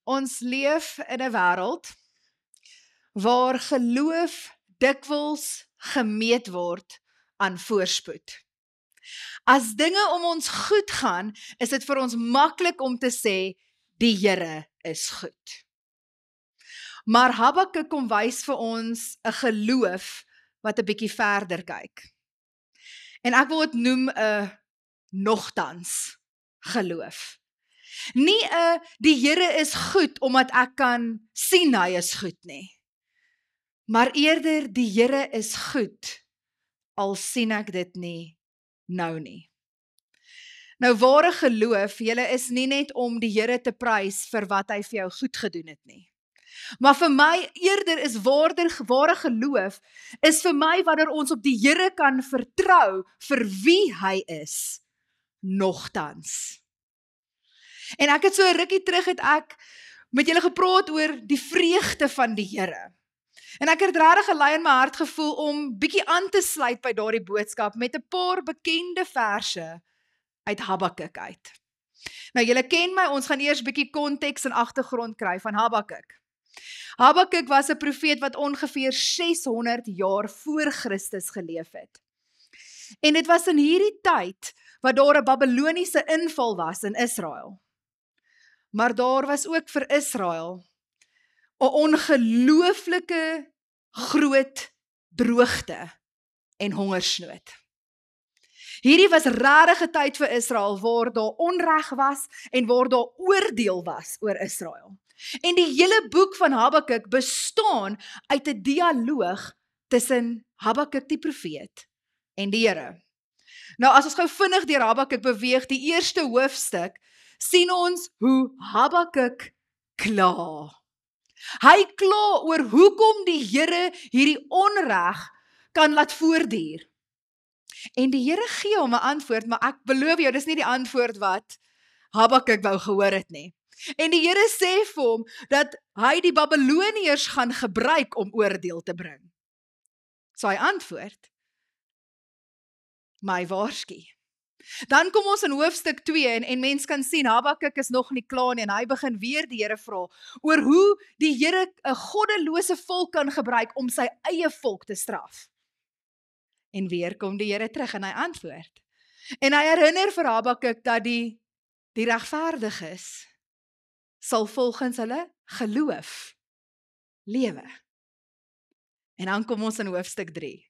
Ons leef in 'n wêreld waar geloof dikwels gemeet word aan voorspoed. As dinge om ons goed gaan, is dit vir ons maklik om te sê, die Here is goed. Maar Habakuk kom wys vir ons 'n geloof wat 'n bietjie verder kyk. En ek wil dit noem 'n nogtans geloof. Nie 'n die Here is goed omdat ek kan sien hy is goed nie. Maar eerder die Here is goed al sien ek dit nie nou nie. Nou ware geloof, julle is nie net om die Here te prys vir wat hy vir jou goed gedoen het nie. Maar vir my eerder is ware geloof is vir my wanneer ons op die Here kan vertrou vir wie hy is, nogtans. En ek het so 'n rukkie terug het ek met julle gepraat oor die vreugde van die Here. En ek het regtig gelei in my hart gevoel om bietjie aan te sluit by daardie boodskap met 'n paar bekende verse uit Habakuk uit. Nou julle ken my, ons gaan eers bietjie konteks en agtergrond kry van Habakuk. Habakuk was 'n profeet wat ongeveer 600 jaar voor Christus geleef het. En dit was in hierdie tyd wat daar 'n Babiloniese inval was in Israel. Maar daar was ook vir Israel 'n ongelooflike groot droogte en hongersnood. Hierdie was regtig 'n tyd vir Israel waar daar onreg was en waar daar oordeel was oor Israel. En die hele boek van Habakuk bestaan uit 'n dialoog tussen Habakuk die profeet en die Here. Nou as ons gou vinnig deur Habakuk beweeg, die eerste hoofstuk, sien ons hoe Habakuk kla. Hy kla oor hoekom die Here hierdie onreg kan laat voortduur. En die Here gee hom 'n antwoord, maar ek beloof jou, dis nie die antwoord wat Habakuk wou gehoor het nie. En die Here sê vir hom dat hy die Babiloniërs gaan gebruik om oordeel te bring. So hy antwoord, maar hy waarsku. Dan kom ons in hoofstuk 2 en mens kan sien, Habakuk is nog nie klaar nie en hy begin weer die Here vra oor hoe die Here 'n goddelose volk kan gebruik om sy eie volk te straf. En weer kom die Here terug en hy antwoord. En hy herinner vir Habakuk dat die regverdiges sal volgens hulle geloof lewe. En dan kom ons in hoofstuk 3.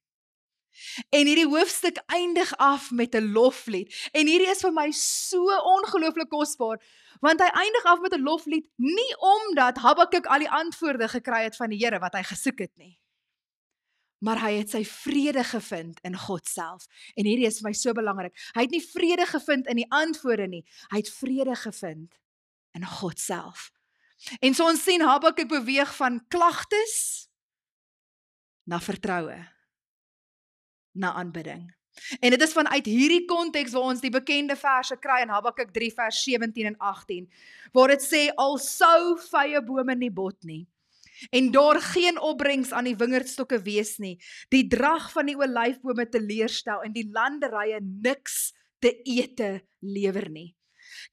En hierdie hoofstuk eindig af met 'n loflied. En hierdie is vir my so ongelooflik kosbaar, want hy eindig af met 'n loflied nie omdat Habakuk al die antwoorde gekry het van die Here wat hy gesoek het nie. Maar hy het sy vrede gevind in God self. En hierdie is vir my so belangrik. Hy het nie vrede gevind in die antwoorde nie. Hy het vrede gevind in God self. En so ons sien Habakuk beweeg van klagtes na vertroue, na aanbidding. En dit is vanuit hierdie konteks waar ons die bekende verse kry in Habakuk 3 vers 17 en 18, waar dit sê, al sou vye bome nie bot nie, en daar geen opbrengs aan die wingerdstokke wees nie, die drag van die olyfbome teleurstel en die landerye niks te ete lewer nie.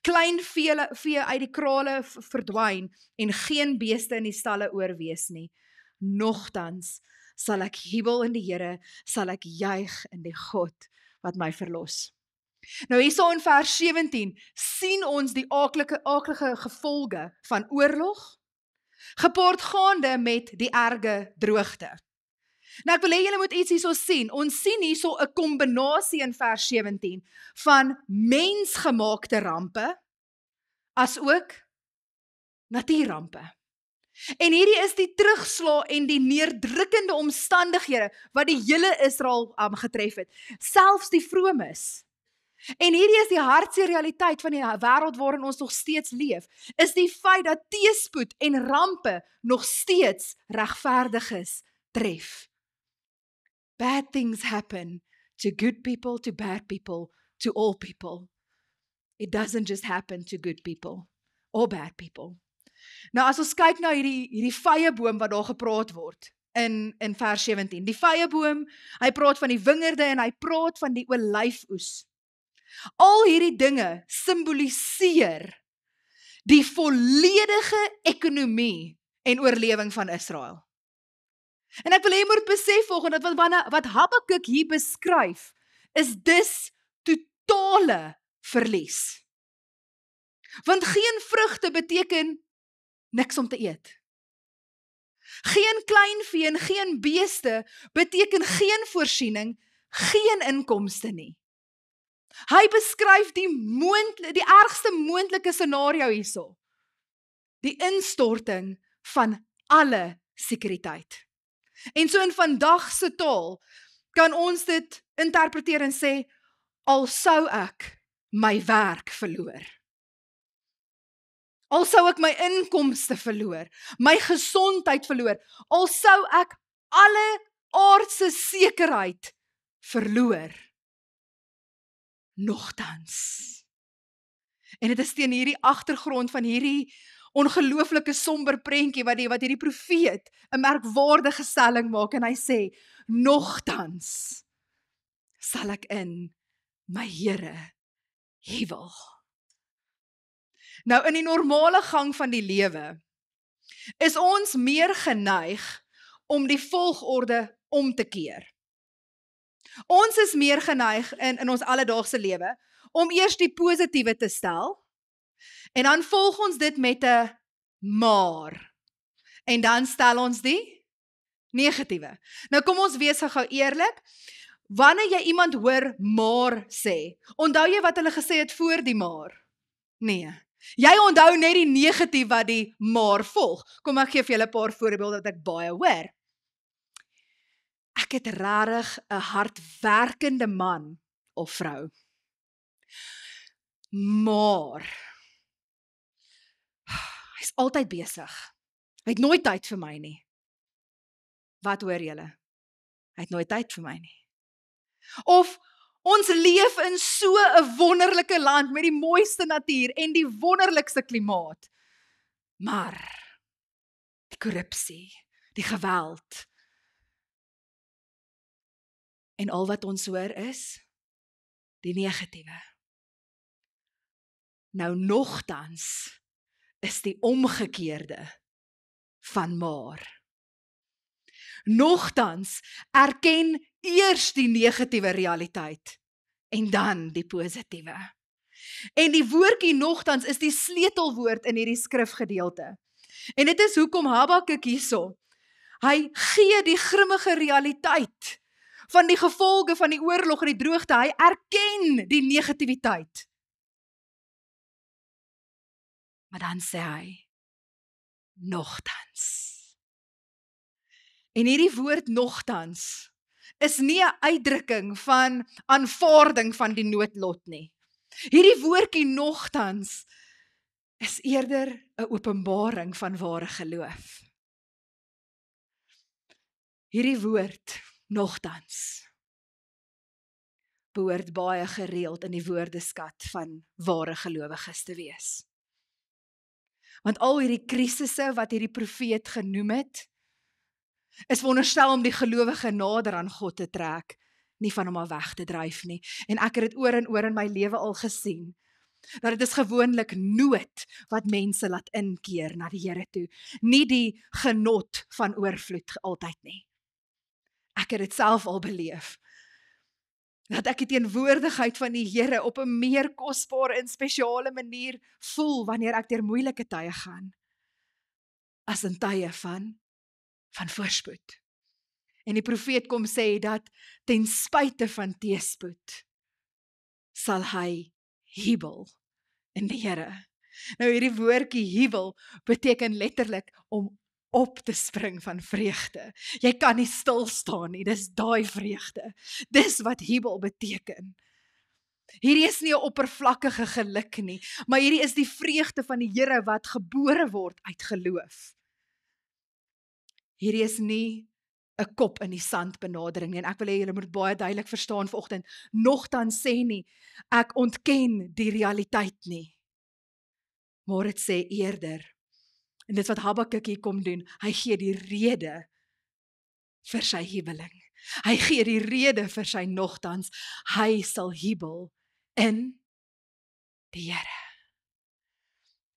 Klein vee uit die krale verdwyn en geen beeste in die stalle oorwees nie. Nogtans sal ek jubel in die Here, sal ek juig in die God wat my verlos. Nou hierso in vers 17 sien ons die aaklige gevolge van oorlog, gepaard gaande met die erge droogte. Nou ek wil hê julle moet iets hierso sien. Ons sien hierso 'n kombinasie in vers 17 van mensgemaakte rampe as ook natuurrampe. En hierdie is die terugslag en die neerdrukkende omstandighede wat die hele Israel getref het, selfs die vromes. En hierdie is die hartseer realiteit van die wêreld waarin ons nog steeds leef, is die feit dat teëspoed en rampe nog steeds regverdiges tref. Bad things happen to good people, to bad people, to all people. It doesn't just happen to good people or bad people. Nou as ons kyk na hierdie vyeboom wat daar gepraat word in vers 17. Die vyeboom, hy praat van die wingerde en hy praat van die olyfoes. Al hierdie dinge simboliseer die volledige ekonomie en oorlewing van Israel. En ek wil hê jy moet besef volgens wat Habakuk hier beskryf, is dis totale verlies. Want geen vrugte beteken niks om te eet. Geen kleinvee en geen beeste beteken geen voorsiening, geen inkomste nie. Hy beskryf die ergste moontlike scenario hierso. Die instorting van alle sekuriteit. En so in vandag se taal kan ons dit interpreteer en sê, al sou ek my werk verloor. Al sou ek my inkomste verloor, my gesondheid verloor, al sou ek alle aardse sekerheid verloor. Nogtans. En dit is teen hierdie agtergrond van hierdie ongelooflike somber prentjie wat hierdie profeet 'n merkwaardige stelling maak en hy sê, nogtans sal ek in my Here huiwel. Nou in die normale gang van die lewe is ons meer geneig om die volgorde om te keer. Ons is meer geneig in ons alledaagse lewe om eers die positiewe te stel en dan volg ons dit met 'n maar. En dan stel ons die negatiewe. Nou kom ons wees gou eerlik. Wanneer jy iemand hoor maar sê, onthou jy wat hulle gesê het voor die maar? Nee. Jy onthou net die negatief wat die maar volg. Kom ek gee vir julle 'n paar voorbeelde wat ek baie hoor. Ek het regtig 'n hardwerkende man of vrou. Maar hy's altyd besig. Hy het nooit tyd vir my nie. Wat hoor julle? Hy het nooit tyd vir my nie. Of ons leef in so 'n wonderlike land met die mooiste natuur en die wonderlikste klimaat. Maar die korrupsie, die geweld en al wat ons hoor is die negatiewe. Nou nogtans is die omgekeerde van maar. Nogtans erken eers die negatiewe realiteit en dan die positiewe. En die woordjie nogtans is die sleutelwoord in hierdie skrifgedeelte. En dit is hoekom Habakuk hierso, hy gee die grimmige realiteit van die gevolge van die oorlog en die droogte, hy erken die negativiteit. Maar dan sê hy, nogtans. En hierdie woord nogtans is nie 'n uitdrukking van aanvaarding van die noodlot nie. Hierdie woordjie nogtans is eerder 'n openbaring van ware geloof. Hierdie woord nogtans behoort baie gereeld in die woordeskat van ware gelowiges te wees. Want al hierdie krisisse wat hierdie profeet genoem het, is veronderstel om die gelowige nader aan God te trek, nie van hom af weg te dryf nie. En ek het dit oor en oor in my lewe al gesien, dat dit is gewoonlik nood wat mense laat inkeer na die Here toe, nie die genot van oorvloed altyd nie. Ek het dit self al beleef, dat ek die teenwoordigheid van die Here op 'n meer kosbare en spesiale manier voel wanneer ek deur moeilike tye gaan, as in tye van voorspoed. En die profeet kom sê dat ten spyte van teëspoed sal hy huiwel in die Here. Nou hierdie woordjie huiwel beteken letterlik om op te spring van vreugde. Jy kan nie stil staan nie, dis daai vreugde. Dis wat huiwel beteken. Hierdie is nie 'n oppervlakkige geluk nie, maar hierdie is die vreugde van die Here wat gebore word uit geloof. Hierdie is nie 'n kop in die sand benadering nie, en ek wil hê julle moet baie duidelik verstaan vanoggend, nogtans sê nie, ek ontken die realiteit nie, maar dit sê eerder, en dit wat Habakuk hier kom doen, hy gee die rede vir sy huweling, hy gee die rede vir sy nogtans, hy sal huwel in die Here.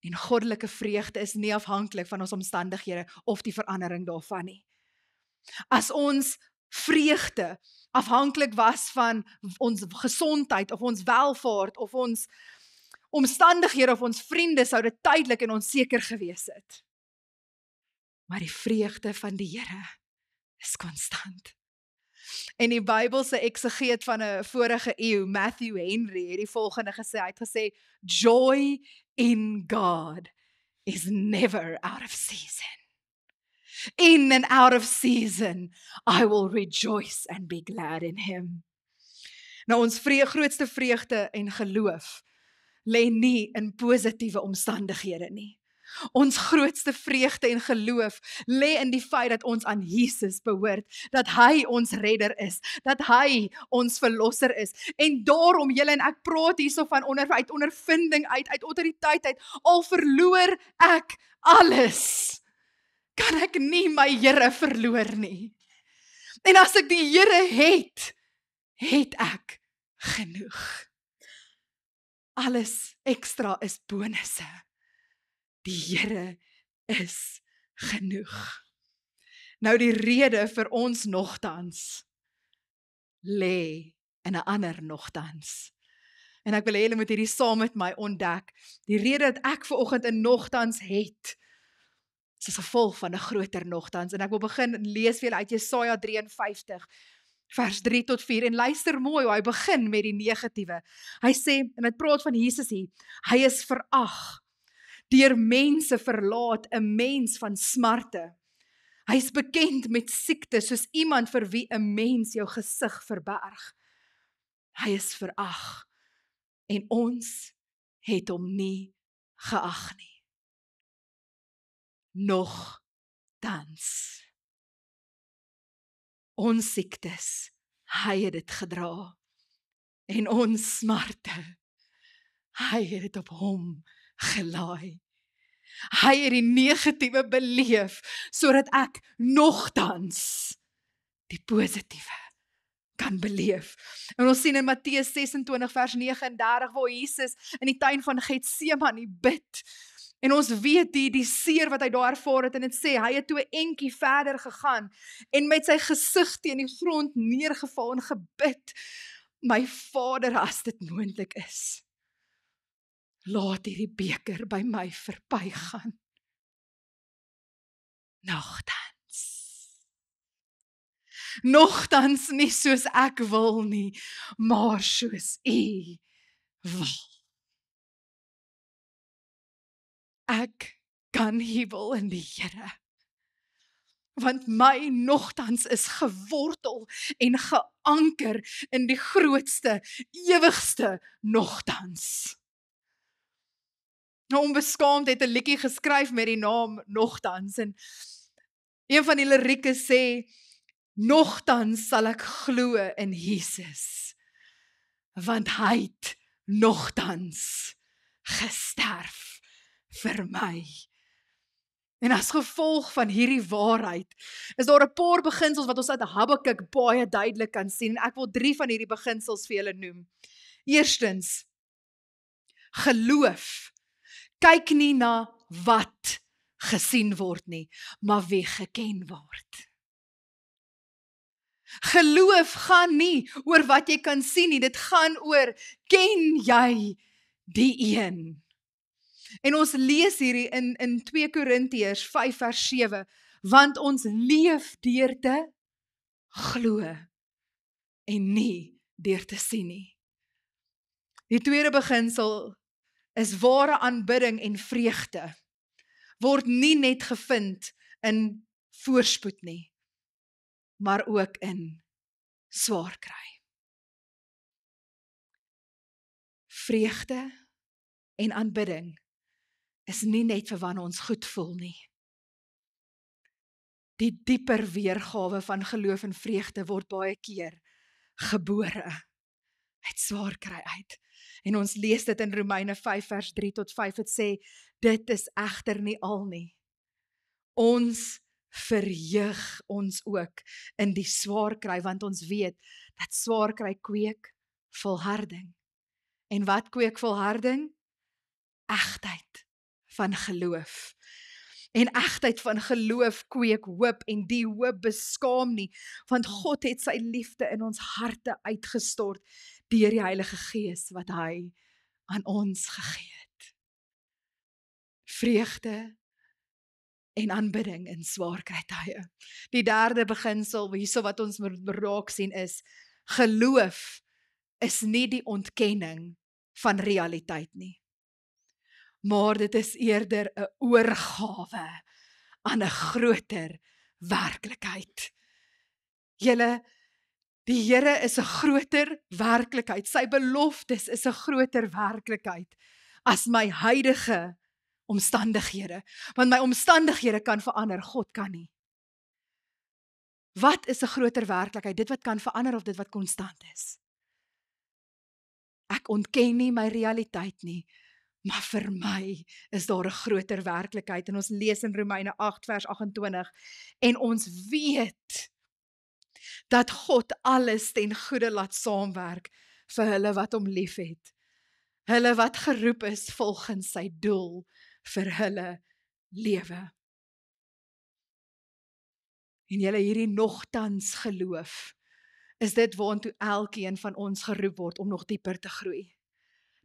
En goddelike vreugde is nie afhanklik van ons omstandighede of die verandering daarvan nie. As ons vreugde afhanklik was van ons gesondheid of ons welvaart of ons omstandighede of ons vriende, sou dit tydelik en onseker gewees het. Maar die vreugde van die Here is konstant. En die Bybelse eksegeet van 'n vorige eeu, Matthew Henry, het die volgende gesê, hy het gesê, joy in God is never out of season. In and out of season, I will rejoice and be glad in him. Nou ons grootste vreugde en geloof lê nie in positiewe omstandighede nie. Ons grootste vreugde en geloof lê in die feit dat ons aan Jesus behoort, dat hy ons redder is, dat hy ons verlosser is. En daarom, julle en ek praat hierso van uit ondervinding uit autoriteit uit, al verloor ek alles, kan ek nie my Here verloor nie. En as ek die Here het ek genoeg. Alles ekstra is bonusse. Die Here is genoeg. Nou die rede vir ons nogtans lê in 'n ander nogtans. En ek wil hê julle moet hierdie saam met my ontdek. Die rede dat ek vanoggend 'n nogtans het, is as gevolg van 'n groter nogtans. En ek wil begin lees vir julle uit Jesaja 53 vers 3 tot 4 en luister mooi hoe hy begin met die negatiewe. Hy sê, en dit praat van Jesus hier, hy is verag, deur mense verlaat, 'n mens van smarte. Hy is bekend met siekte, soos iemand vir wie 'n mens jou gesig verberg. Hy is verag en ons het hom nie geag nie. Nogtans. Ons siektes, hy het dit gedra. En ons smarte, hy het dit op hom gelaai. Hy het die negatiewe beleef, sodat ek nogtans die positiewe kan beleef. En ons sien in Matteus 26 vers 39, waar Jesus in die tuin van Getsemane bid. En ons weet die seer wat hy daar ervaar het, en dit sê, hy het toe 'n entjie verder gegaan, en met sy gesig teen die grond neergeval en gebid, my Vader, as dit moontlik is, laat hierdie beker by my verbygaan. Nogtans nie soos ek wil nie, maar soos U wil. Ek kan huil in die Here, want my nogtans is gewortel en geanker in die grootste, ewigste nogtans. Nou Onbeskaamd het 'n liedjie geskryf met die naam Nogtans, en een van die lirieke sê, nogtans sal ek glo in Jesus, want hy het nogtans gesterf vir my. En as gevolg van hierdie waarheid, is daar 'n paar beginsels wat ons uit Habakuk baie duidelik kan sien, en ek wil 3 van hierdie beginsels vir julle noem. Eerstens, geloof kyk nie na wat gesien word nie, maar wie geken word. Geloof gaan nie oor wat jy kan sien nie, dit gaan oor, ken jy die een? En ons lees hierdie in 2 Korintiërs 5 vers 7, want ons leef deur te glo en nie deur te sien nie. Die tweede beginsel is ware aanbidding en vreugde word nie net gevind in voorspoed nie, maar ook in swaar kry. Vreugde en aanbidding is nie net vir wanneer ons goed voel nie. Die dieper weergawe van geloof en vreugde word baie keer gebore uit swaar kry uit. En ons lees dit in Romeine 5 vers 3 tot 5, het sê, dit is egter nie al nie. Ons verheug ons ook in die swaar kry, want ons weet dat swaar kry kweek volharding. En wat kweek volharding? Egtheid van geloof. En egtheid van geloof kweek hoop en die hoop beskaam nie, want God het sy liefde in ons harte uitgestort deur die Heilige Gees wat hy aan ons gegee het. Vreugde en aanbidding in swaar kry-tye. Die derde beginsel hierso wat ons moet raak sien is, geloof is nie die ontkenning van realiteit nie. Maar dit is eerder 'n oorgawe aan 'n groter werklikheid. Julle, die Here is 'n groter werklikheid. Sy beloftes is 'n groter werklikheid as my huidige omstandighede. Want my omstandighede kan verander, God kan nie. Wat is 'n groter werklikheid? Dit wat kan verander of dit wat konstant is? Ek ontken nie my realiteit nie, maar vir my is daar 'n groter werklikheid. En ons lees in Romeine 8 vers 28 en ons weet dat God alles ten goeie laat saamwerk vir hulle wat hom liefhet. Hulle wat geroep is volgens sy doel vir hulle lewe. En julle hierdie nogtans geloof, is dit waantoe elkeen van ons geroep word om nog dieper te groei.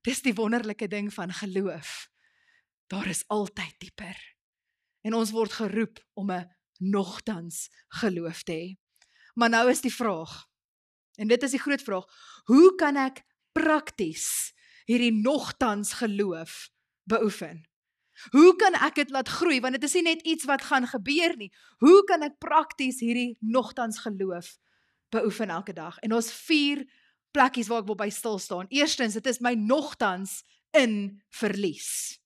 Dis die wonderlike ding van geloof. Daar is altyd dieper. En ons word geroep om 'n nogtans geloof te hê. Maar nou is die vraag, en dit is die groot vraag, hoe kan ek prakties hierdie nogtans geloof beoefen? Hoe kan ek dit laat groei? Want dit is nie net iets wat gaan gebeur nie. Hoe kan ek prakties hierdie nogtans geloof beoefen elke dag? En ons 4 plekkies waar ek wil by stil staan. Eerstens, dit is my nogtans in verlies.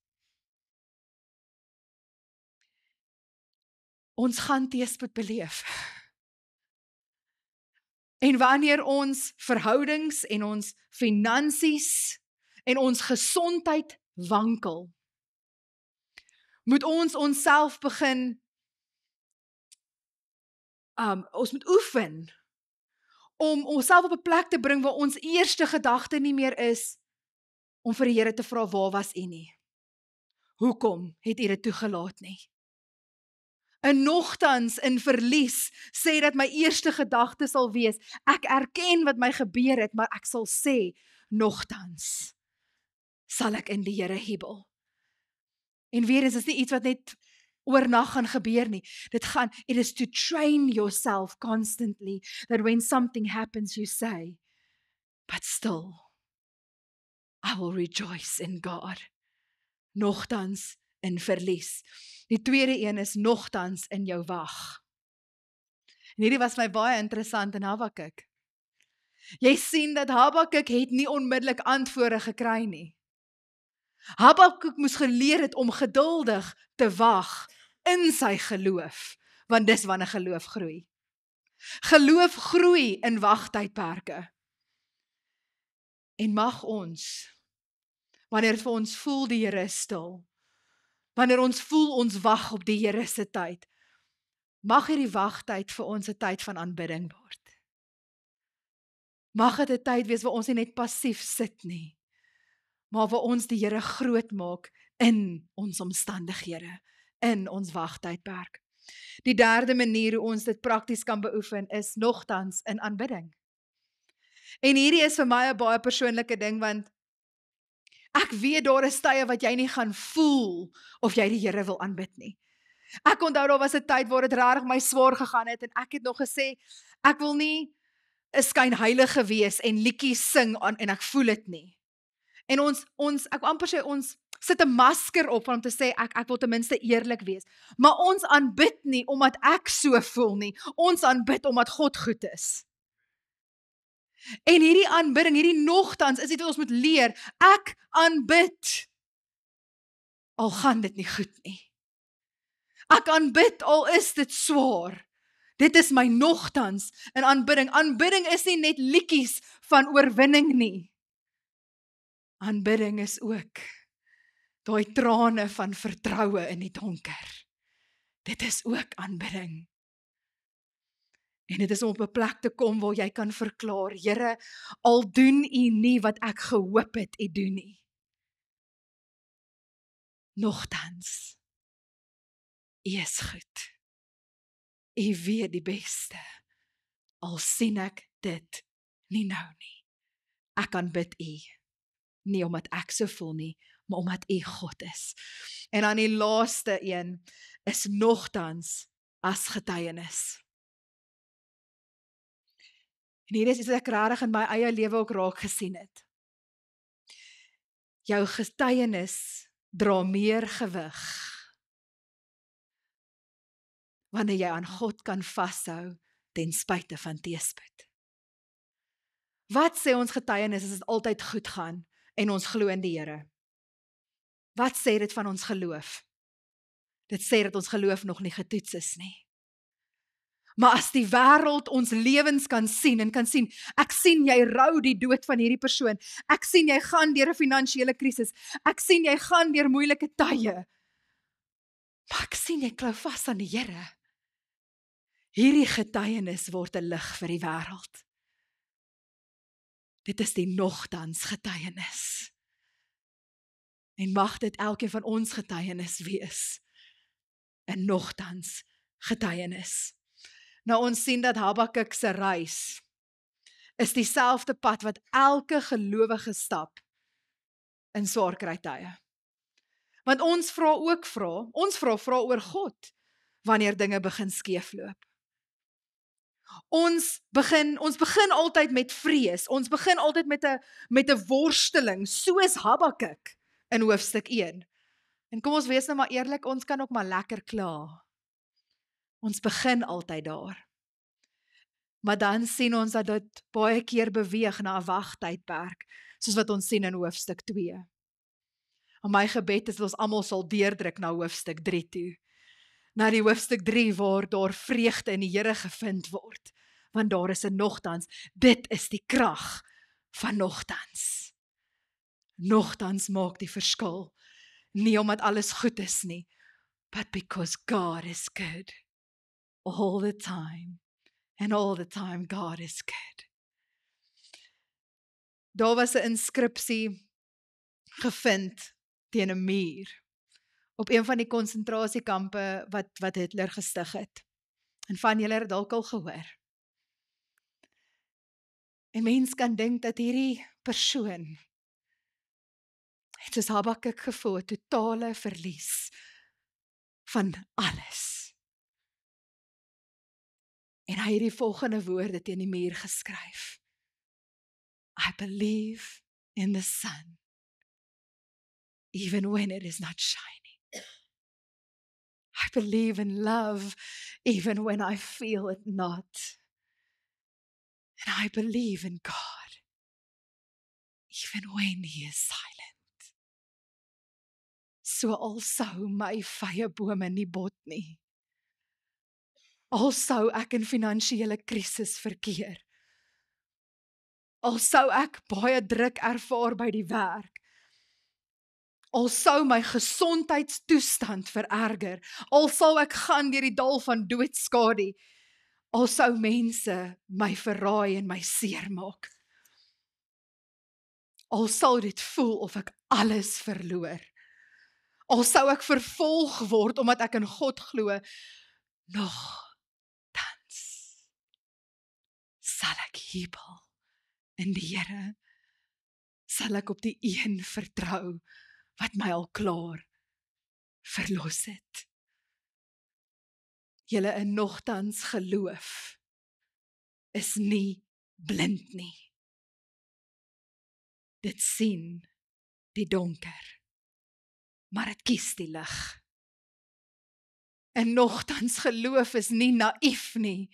Ons gaan teëspoed beleef. En wanneer ons verhoudings en ons finansies en ons gesondheid wankel, moet ons onsself begin, ons moet oefen, om onsself op 'n plek te bring waar ons eerste gedagte nie meer is, om vir die Here te vra, waar was U nie? Hoekom het U dit toegelaat nie? En nogtans in verlies, sê dat my eerste gedagte sal wees, ek erken wat my gebeur het, maar ek sal sê, nogtans sal ek in die Here hebel. En weer eens, is nie iets wat net oornag gaan gebeur nie. It is to train yourself constantly, that when something happens you say, but still, I will rejoice in God. Nogtans in verlies. Die tweede een is nogtans in jou wag. En hierdie was my baie interessant in Habakuk. Jy sien dat Habakuk het nie onmiddellik antwoorde gekry nie. Habakuk moes geleer het om geduldig te wag in sy geloof, want dis wanneer geloof groei. Geloof groei in wagtydperke. En mag ons, wanneer vir ons voel die Here is stil, wanneer ons voel ons wag op die Here se tyd, mag hierdie wagtyd vir ons 'n tyd van aanbidding word. Mag dit 'n tyd wees waar ons nie net passief sit nie, maar waar ons die Here groot maak in ons omstandighede, in ons wagtydperk. Die derde manier hoe ons dit prakties kan beoefen is nogtans in aanbidding. En hierdie is vir my 'n baie persoonlike ding, want ek weet daar is tye wat jy nie gaan voel of jy die Here wil aanbid nie. Ek onthou daar was 'n tyd waar dit regtig my swaar gegaan het en ek het nog gesê, ek wil nie 'n skynheilige wees en liedjies sing en ek voel dit nie. En ek amper sê ons sit 'n masker op om te sê ek wil ten minste eerlik wees. Maar ons aanbid nie omdat ek so voel nie. Ons aanbid omdat God goed is. En hierdie aanbidding, hierdie nogtans is iets wat ons moet leer. Ek aanbid al gaan dit nie goed nie. Ek aanbid al is dit swaar. Dit is my nogtans in aanbidding. Aanbidding is nie net liedjies van oorwinning nie. Aanbidding is ook daai trane van vertroue in die donker. Dit is ook aanbidding. En dit is om op 'n plek te kom waar jy kan verklaar, Here, al doen U nie wat ek gehoop het U doen nie. Nogtans, U is goed. U weet die beste. Al sien ek dit nie nou nie. Ek kan bid U, nie omdat ek so voel nie, maar omdat U God is. En dan die laaste een is nogtans as getuienis. En hier is iets wat ek regtig in my eie lewe ook raak gesien het. Jou getuienis dra meer gewig wanneer jy aan God kan vashou ten spyte van teëspoed. Wat sê ons getuienis as dit altyd goed gaan en ons glo in die Here? Wat sê dit van ons geloof? Dit sê dat ons geloof nog nie getoets is nie. Maar as die wêreld ons lewens kan sien en kan sien, ek sien jy rou die dood van hierdie persoon, ek sien jy gaan deur 'n finansiële krisis, ek sien jy gaan deur moeilike tye, maar ek sien jy klou vas aan die Here. Hierdie getuienis word 'n lig vir die wêreld. Dit is die nogtans getuienis. En mag dit elkeen van ons getuienis wees. 'n Nogtans getuienis. Nou ons sien dat Habakuk se reis is dieselfde pad wat elke gelowige stap in swaar kry tye. Want ons vra oor God wanneer dinge begin skeefloop. Ons begin altyd met vrees. Ons begin altyd met 'n worsteling, soos Habakuk in hoofstuk 1. En kom ons wees nou maar eerlik, ons kan ook maar lekker kla. Ons begin altyd daar. Maar dan sien ons dat dit baie keer beweeg na 'n wagtydperk, soos wat ons sien in hoofstuk 2. En my gebed is dat ons almal sal deurdruk na hoofstuk 3 toe. Na die hoofstuk 3 waar daar vreugde in die Here gevind word. Want daar is 'n nogtans. Dit is die krag van nogtans. Nogtans maak die verskil. Nie omdat alles goed is nie, but because God is good. All the time. And all the time God is good. Daar was 'n inskripsie gevind teen 'n muur op een van die konsentrasiekampe wat Hitler gestig het. En van julle het dalk al gehoor. En mens kan dink dat hierdie persoon het soos Habakuk gevoel, 'n totale verlies van alles. En hy het die volgende woorde teen die muur geskryf. I believe in the sun, even when it is not shining. I believe in love, even when I feel it not. And I believe in God, even when He is silent. So al sou my vyebome nie bot nie. Al sou ek in finansiële krisis verkeer. Al sou ek baie druk ervaar by die werk. Al sou my gesondheidstoestand vererger. Al sou ek gaan deur die dal van doodskade. Al sou mense my verraai en my seermaak. Al sou dit voel of ek alles verloor. Al sou ek vervolg word omdat ek in God glo, nogtans sal ek jubel in die Here. Sal ek op die een vertrou wat my al klaar verlos het. Julle in nogtans geloof is nie blind nie. Dit sien die donker, maar dit kies die lig. En nogtans geloof is nie naïef nie.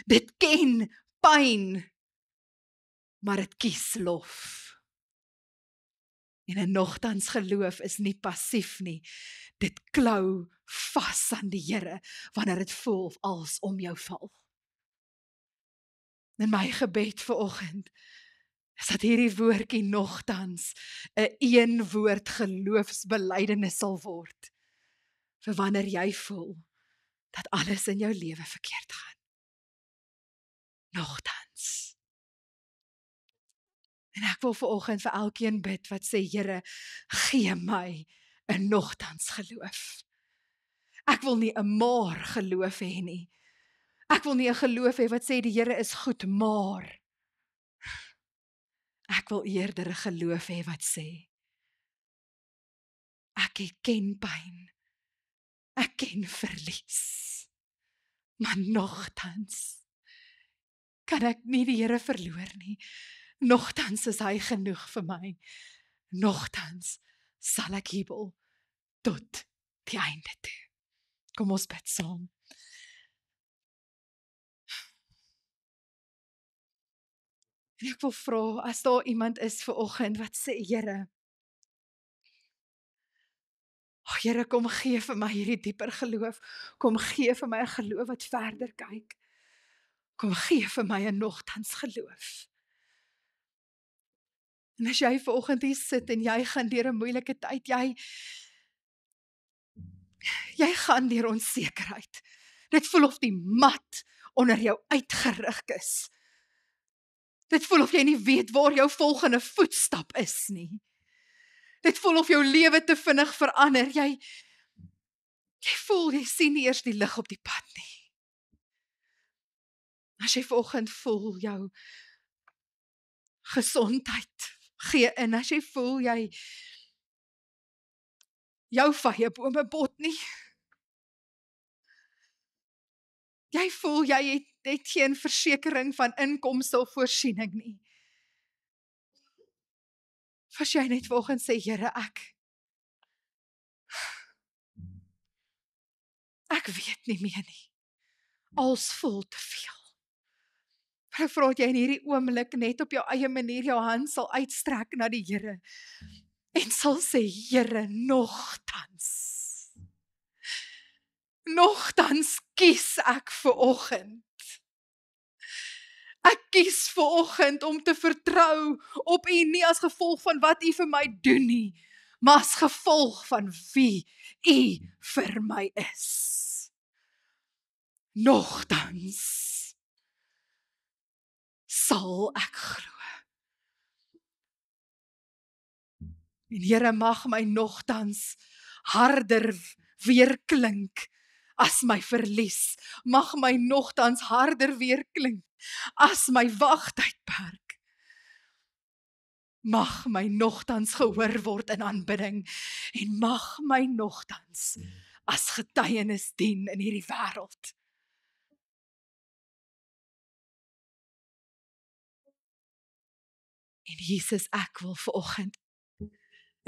Dit ken pyn, maar dit kies lof. En nogtans geloof is nie passief nie. Dit klou vas aan die Here wanneer dit voel of alles om jou val. En my gebed vanoggend is dat hierdie woordjie nogtans 'n een woord geloofsbelydenis sal word vir wanneer jy voel dat alles in jou lewe verkeerd gaan. Nogtans. En ek wil vanoggend vir elkeen bid wat sê, Here, gee my 'n nogtans geloof. Ek wil nie 'n maar geloof hê nie. Ek wil nie 'n geloof hê wat sê die Here is goed, maar ek wil eerder 'n geloof hê wat sê, ek ken pyn, ek ken verlies, maar nogtans kan ek nie die Here verloor nie. Nogtans is hy genoeg vir my. Nogtans sal ek jubel tot die einde toe. Kom ons bid saam. En ek wil vra, as daar iemand is vanoggend wat sê, Here, Here, kom gee vir my hierdie dieper geloof. Kom gee vir my 'n geloof wat verder kyk. Kom gee vir my 'n nogtans geloof. En as jy vanoggend hier sit en jy gaan deur 'n moeilike tyd, jy gaan deur onsekerheid. Dit voel of die mat onder jou uitgerig is. Dit voel of jy nie weet waar jou volgende voetstap is nie. Dit voel of jou lewe te vinnig verander. Jy voel, jy sien nie eers die lig op die pad nie. As jy vanoggend voel, jou gesondheid gee in, as jy voel, jou vye bome bot nie. Jy voel, jy het geen versekering van inkomste of voorsiening nie. As jy net vanoggend sê, Here, ek weet nie meer nie. Als voel te veel. Maar ek vra dat jy in hierdie oomblik net op jou eie manier jou hand sal uitstrek na die Here en sal sê, Here, nogtans kies ek vanoggend. Ek kies vanoggend om te vertrou op U, nie as gevolg van wat U vir my doen nie, maar as gevolg van wie U vir my is. Nogtans sal ek glo. En Here, mag my nogtans harder weer klink as my verlies. Mag my nogtans harder weer klink as my wagtydperk. Mag my nogtans gehoor word in aanbidding en mag my nogtans as getuienis dien in hierdie wêreld. En Jesus, ek wil vanoggend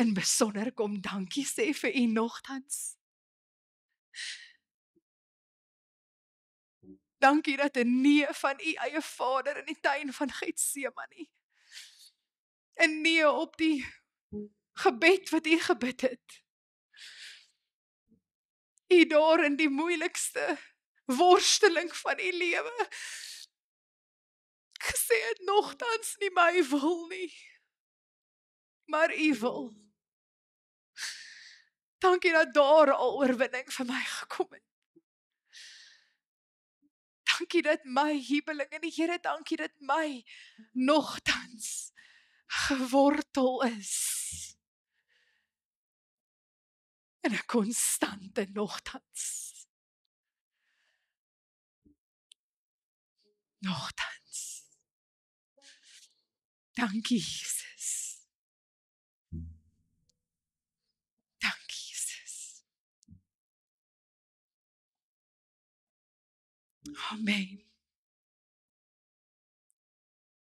in besonder kom dankie sê vir U nogtans. Dankie dat 'n nee van U eie Vader in die tuin van Getsemane, 'n nee op die gebed wat U gebid het, U daar in die moeilikste worsteling van U lewe gesê het, nogtans nie my wil nie, maar U wil. Dankie dat daar al oorwinning vir my gekom het. Dankie dat my huweling in die Here, dankie dat my nogtans gewortel is in 'n konstante nogtans. Nogtans. Dankie Jesus. Dankie Jesus. Amen.